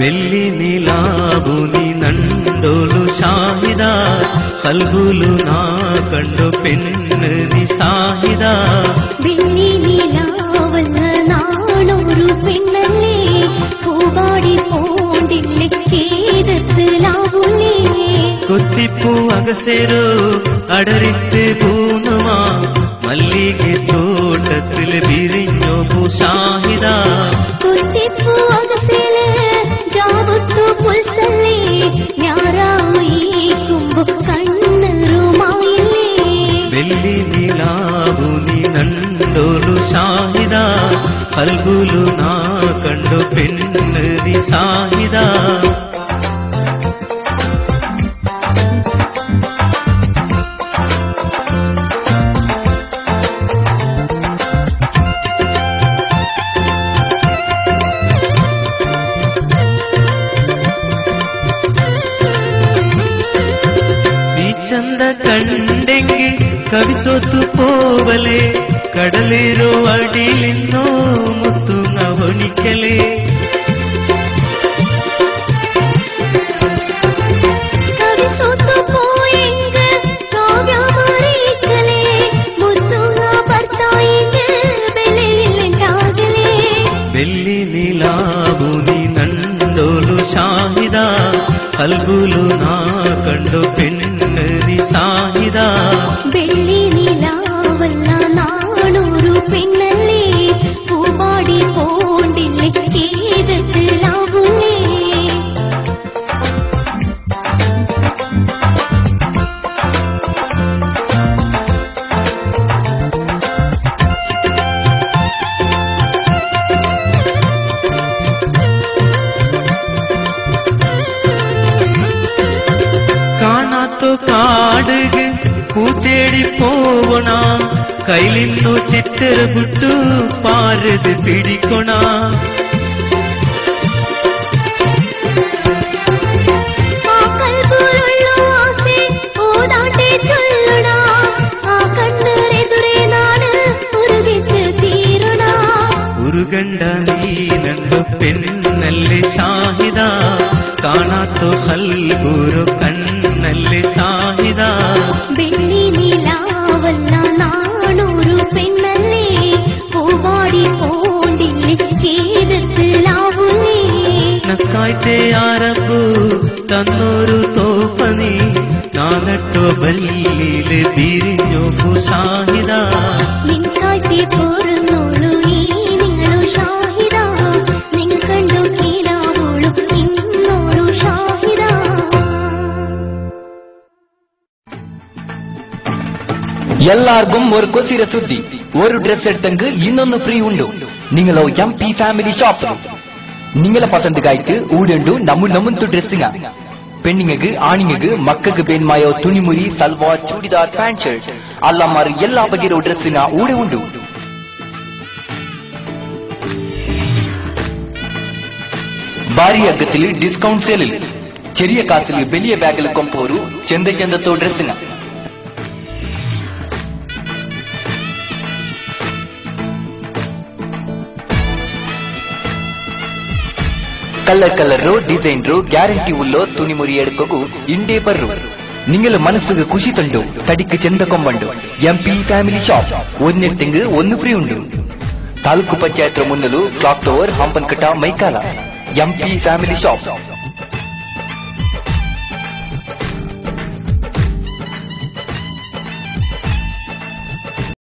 ಬೆಳ್ಳಿ ನೀಲಾಬುನಿ ನಂಡೋಲು ಶಾಹಿದ ಕಲ್ಬುಲು ನಾ ಕಂಡು ಪೆಣ್ಣಿ ಸಾಹಿದ ಬೆಳ್ಳಿ ನೀಲಾವಲ್ಲ ನಾನೊರು പെണ്ണല്ലേ പൂവാടി പോണ്ടില്ലേ കേരളത്തിലാവുന്നേ കൊത്തിപ്പൂ അകസേരോ അടരിട്ട് പൂനുമാ മല്ലികെ തോട്ടത്തിൽ വിരിഞ്ഞോ പൂഷാഹിദ കൊത്തിപ്പൂ അകസേല് ജാവത്തു പുൽസല്ലേ ഞാറായിക്കുമ്പോ കണ്ണറുമായില്ലേ വെള്ളി നിലാവുനി നണ്ടോലു ഷാഹിദ കൽബുലു നാ കണ്ടു പെണ്ണി സാഹിദ ಚಂದ ಕಂಡೆಂಗೆ ಕವಿಸೋತು ಪೋವಲೆ ಕಡಲಿರೋ ಅಡಿಲಿನ್ನೋ ಮುತ್ತು ನವಣಿಕೆಲೆ ಕವಿಸೋತು ಪೋಯೆಂಗ ಕಾವ್ಯ ಮಾರೀಕಲೆ ಮುತ್ತು ಬರ್ತಾಯಿಂಗ ಬೆಲೆಯಿಲ್ಲಂಟಾಗಲೆ ಬೆಳ್ಳಿ ನೀಲಾಬುನಿ ನಂಡೋಲು ಶಾಹಿದ ಕಲ್ಬುಲು ನಾ ಕಂಡು ಪೆಣ್ಣಿ ಸಾಹಿದ ಬೆಳ್ಳಿ ನೀಲಾವಲ್ಲ ನಾನೂರು പെണ്ണല്ലേ പൂവാടി പോണ്ടില്ലേ കേരളത്തിലാവുന്നേ ಕಾಡಿಗೆ ಕೂತೇಡಿ ಪೋವಣ ಕೈಲಿನ್ನು ಚಿತ್ತರ ಬಿಟ್ಟು ಪಾರದು ಬಿಡಿಕೋಣ ಆ ಕಲ್ಬುಲುಳ್ಳ ಆಸೆ ಓದಾಟೆ ಚೊಲ್ಲುಣ ಆ ಕಣ್ಣರೆದುರೇ ನಾನು ಉರುಗಿದ್ದು ತೀರುಣ ಉರುಗಂಡ ನೀನಂದು ಪೆನ್ನಲ್ಲಿ ಶಾಹಿದ ಕಾಣಾತೋ ಹಲ್ಬೂರು ಕಣ್ಣಲ್ಲಿ ಸಾಹಿದ ಬೆಳ್ಳಿ ನೀಲಾವಲ್ಲ ನಾನೂರು പെണ്ണല്ലേ പൂവാടി പോണ്ടില്ലേ കേരളത്തിലാവുന്നേ നക്കായ്ത്തെ ആരംഭു തന്നൊരു തോപ്പനി നാനട്ടോ ബല്ലില് തിരിഞ്ഞു സാഹിദ നിൻകായ്ത്തെ പോരുന്നോളു ഈ നിങ്ങളു ഷാഹിദ നിൻ കണ്ടു കീടാവോളു ഇന്നോളു ഷാഹിദ எல்லாருக்கும் ஒரு கொசிர சுத்தி ஒரு ட்ரெஸ் எடுத்தங்கு இன்னொன்னு ஃப்ரீ உண்டு நீங்களோ எம்பி ஃபேமிலி ஷாப் நீங்கள பசந்துக்காய்த்து ஊடண்டு நம்முந்து ட்ரெஸ்ஸுங்க பெண்ணிங்கக்கு ஆணிங்கக்கு மக்கக்கு பெண்மாயோ துணிமுறி சல்வார் ಚೂಡಿದಾರ್ ಪ್ಯಾಂಟ್ ಶರ್ಟ್ ಅಲ್ಲ ಮಾರು ಎಲ್ಲಾ ಬಗೆಯ ಡ್ರೆಸ್ಸಿನ ಊಡೆ ಉಂಟು ഭാരി അക്കത്തിൽ ഡിസ്കൗണ്ട് സെയിലിൽ ചെറിയ കാസിൽ വലിയ ബാഗിൽ കൊമ്പോരു ചെന്തോ ಡ್ರೆಸ್ಸಿನ ಕಲರ್ ಡಿಸೈನ್ ಗ್ಯಾರಂಟಿ ಉಳ್ಳೋ ತುಣಿಮುರಿ ಎಡ್ಕೋಗು ಇಂಡೇ ಬರ್ರು ನಿಂಗಲ ಮನಸ್ಸಿಗೆ ಖುಷಿ ತಂಡು ತಡಿക്ക് ಚೆಂದ ಕೊಂಬಂಡು ಎಂಪಿ ಫ್ಯಾಮಿಲಿ ಶಾಪ್ ಒಂದೆಡ್ತಿಂಗ್ ಒಂದು ಫ್ರೀ ಉಂಡು ತಾಲೂಕು ಪಂಚಾಯತ್ ಮುನ್ನಲು ಕ್ಲಾಕ್ ಟವರ್ ಹಂಪನ್ಕಟ ಮೈಕಾಲ ಎಂಪಿ ಫ್ಯಾಮಿಲಿ ಶಾಪ್